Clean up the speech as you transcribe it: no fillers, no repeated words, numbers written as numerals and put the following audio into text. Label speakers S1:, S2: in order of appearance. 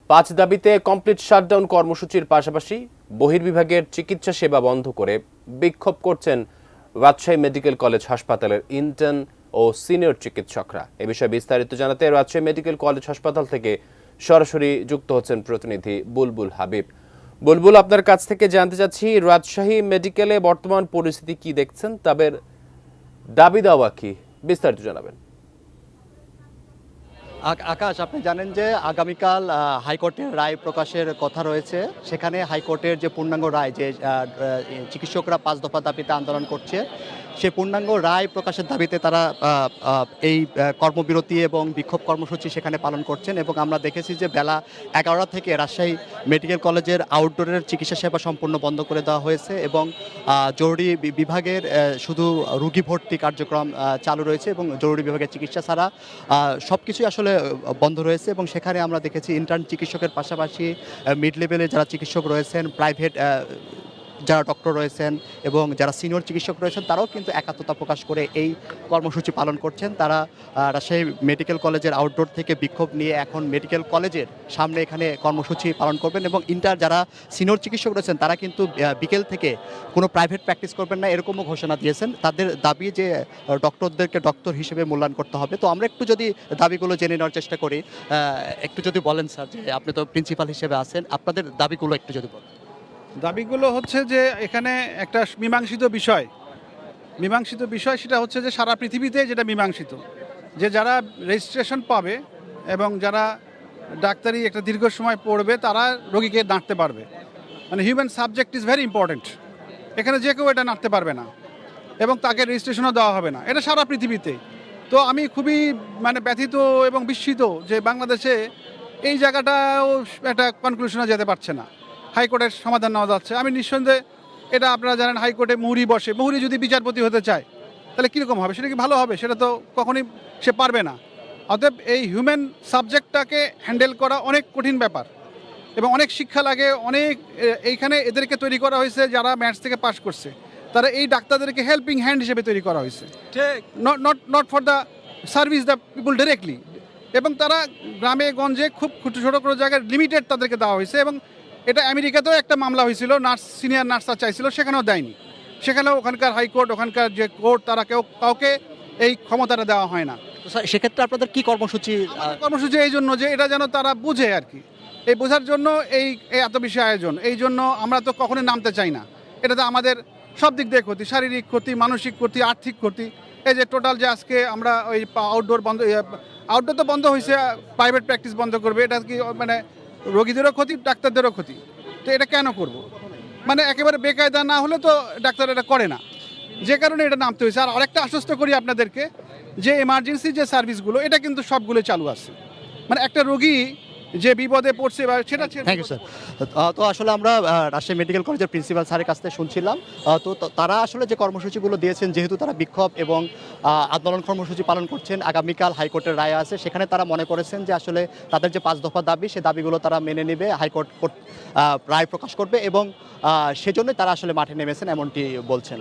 S1: পাঁচ দাবিতে complete shutdown কর্মসূচির পাশাপাশি বহির্বিভাগের চিকিৎসা সেবা বন্ধ করে বিক্ষোভ করছেন রাজশাহী মেডিকেল কলেজ হাসপাতালের ইন্টার্ন ও সিনিয়র চিকিৎসকরা। এ বিষয়ে বিস্তারিত জানাতে রাজশাহী মেডিকেল কলেজ হাসপাতাল থেকে সরাসরি যুক্ত হচ্ছেন প্রতিনিধি বুলবুল হাবিব। বুলবুল, আপনার কাছ থেকে জানতে চাচ্ছি, রাজশাহী মেডিকেলে বর্তমান পরিস্থিতি কি দেখছেন, তাদের দাবি দাওয়া কি, বিস্তারিত জানাবেন।
S2: আকাশ, আপনি জানেন যে আগামীকাল হাইকোর্টের রায় প্রকাশের কথা রয়েছে। সেখানে হাইকোর্টের যে পূর্ণাঙ্গ রায়, যে চিকিৎসকরা 5 দফা দাবিতে আন্দোলন করছে, সেই পূর্ণাঙ্গ রায় প্রকাশের দাবিতে তারা এই কর্মবিরতি এবং বিক্ষোভ কর্মসূচি সেখানে পালন করছেন। এবং আমরা দেখেছি যে বেলা 11টা থেকে রাজশাহী মেডিকেল কলেজের আউটডোরের চিকিৎসা সেবা সম্পূর্ণ বন্ধ করে দেওয়া হয়েছে এবং জরুরি বিভাগের শুধু রোগী ভর্তি কার্যক্রম চালু রয়েছে এবং জরুরি বিভাগের চিকিৎসা ছাড়া সব কিছুই আসলে বন্ধ রয়েছে। এবং সেখানে আমরা দেখেছি ইন্টার্ন চিকিৎসকের পাশাপাশি মিড লেভেলে যারা চিকিৎসক রয়েছেন, প্রাইভেট যারা ডক্টর রয়েছেন এবং যারা সিনিয়র চিকিৎসক রয়েছেন, তারাও কিন্তু একাত্মতা প্রকাশ করে এই কর্মসূচি পালন করছেন। তারা রাজশাহী মেডিকেল কলেজের আউটডোর থেকে বিক্ষোভ নিয়ে এখন মেডিকেল কলেজের সামনে এখানে কর্মসূচি পালন করবেন। এবং যারা সিনিয়র চিকিৎসক রয়েছেন, তারা কিন্তু বিকেল থেকে কোনো প্রাইভেট প্র্যাকটিস করবেন না, এরকমও ঘোষণা দিয়েছেন। তাদের দাবি যে ডক্টরদেরকে ডক্টর হিসেবে মূল্যায়ন করতে হবে। তো আমরা একটু যদি দাবিগুলো জেনে নেওয়ার চেষ্টা করি, একটু যদি বলেন স্যার, যে আপনি তো প্রিন্সিপাল হিসেবে আছেন, আপনাদের দাবিগুলো একটু যদি বলেন।
S3: দাবিগুলো হচ্ছে যে এখানে একটা মীমাংসিত বিষয়, সেটা হচ্ছে যে সারা পৃথিবীতে যেটা মীমাংসিত, যে যারা রেজিস্ট্রেশন পাবে এবং যারা ডাক্তারি একটা দীর্ঘ সময় পড়বে, তারা রোগীকে নাড়তে পারবে। মানে human subject is very important. এখানে যে কেউ এটা নাড়তে পারবে না এবং তাকে রেজিস্ট্রেশনও দেওয়া হবে না, এটা সারা পৃথিবীতে। তো আমি খুবই ব্যথিত এবং বিস্মিত যে বাংলাদেশে এই জায়গাটাও একটা কনক্লুশনে যেতে পারছে না, হাইকোর্টের সমাধান নেওয়া যাচ্ছে। আমি নিঃসন্দেহে, এটা আপনারা জানেন, হাইকোর্টে মুহুরি বসে, মুহুরি যদি বিচারপতি হতে চায় তাহলে কীরকম হবে, সেটা কি ভালো হবে? সেটা তো কখনোই সে পারবে না। অতএব এই হিউম্যান সাবজেক্টটাকে হ্যান্ডেল করা অনেক কঠিন ব্যাপার এবং অনেক শিক্ষা লাগে। এইখানে এদেরকে তৈরি করা হয়েছে যারা ম্যাথস থেকে পাস করছে, তারা এই ডাক্তারদেরকে হেল্পিং হ্যান্ড হিসেবে তৈরি করা হয়েছে, not for the service the people directly. এবং তারা গ্রামে গঞ্জে খুব ছোটো ছোটো জায়গায় লিমিটেড তাদেরকে দেওয়া হয়েছে। এবং এটা আমেরিকাতেও একটা মামলা হয়েছিল, সিনিয়র নার্সরা চাইছিল, সেখানেও দেয়নি। সেখানেও ওখানকার হাইকোর্ট, ওখানকার যে কোর্ট, তারা কাউকে এই ক্ষমতাটা দেওয়া হয় না।
S2: সেক্ষেত্রে আপনাদের কি কর্মসূচি?
S3: কর্মসূচি এই জন্য যে এটা যেন তারা বুঝে আর কি, এই বোঝার জন্য এই এত বেশি আয়োজন। এই জন্য আমরা তো কখনোই নামতে চাই না। এটা তো আমাদের সব দিক দিয়ে ক্ষতি, শারীরিক ক্ষতি, মানসিক ক্ষতি, আর্থিক ক্ষতি। এই যে টোটাল যে আজকে আমরা ওই আউটডোর তো বন্ধ হয়েছে, প্রাইভেট প্র্যাকটিস বন্ধ করবে, এটা কি রোগীদেরও ক্ষতি, ডাক্তারদেরও ক্ষতি। তো এটা কেন করব? একেবারে বেকায়দা না হলে তো ডাক্তার এটা করে না, যে কারণে এটা নামতে হয়েছে। আর আরেকটা আশ্বস্ত করি আপনাদেরকে, যে এমার্জেন্সি যে সার্ভিসগুলো, এটা কিন্তু সবগুলো চালু আছে। একটা রোগী যে বিপদে পড়ছে বা সেটা।
S2: Thank you sir. তো আসলে আমরা রাজশাহী মেডিকেল কলেজের প্রিন্সিপাল স্যারের কাছ থেকে শুনছিলাম। তো তারা আসলে যে কর্মসূচিগুলো দিয়েছেন, যেহেতু তারা বিক্ষোভ এবং আন্দোলন কর্মসূচি পালন করছেন, আগামীকাল হাইকোর্টের রায় আছে, সেখানে তারা মনে করেছেন যে আসলে তাদের যে 5 দফা দাবি, সেই দাবিগুলো তারা মেনে নেবে, হাইকোর্ট রায় প্রকাশ করবে এবং সেজন্যই তারা আসলে মাঠে নেমেছেন, এমনটি বলছেন।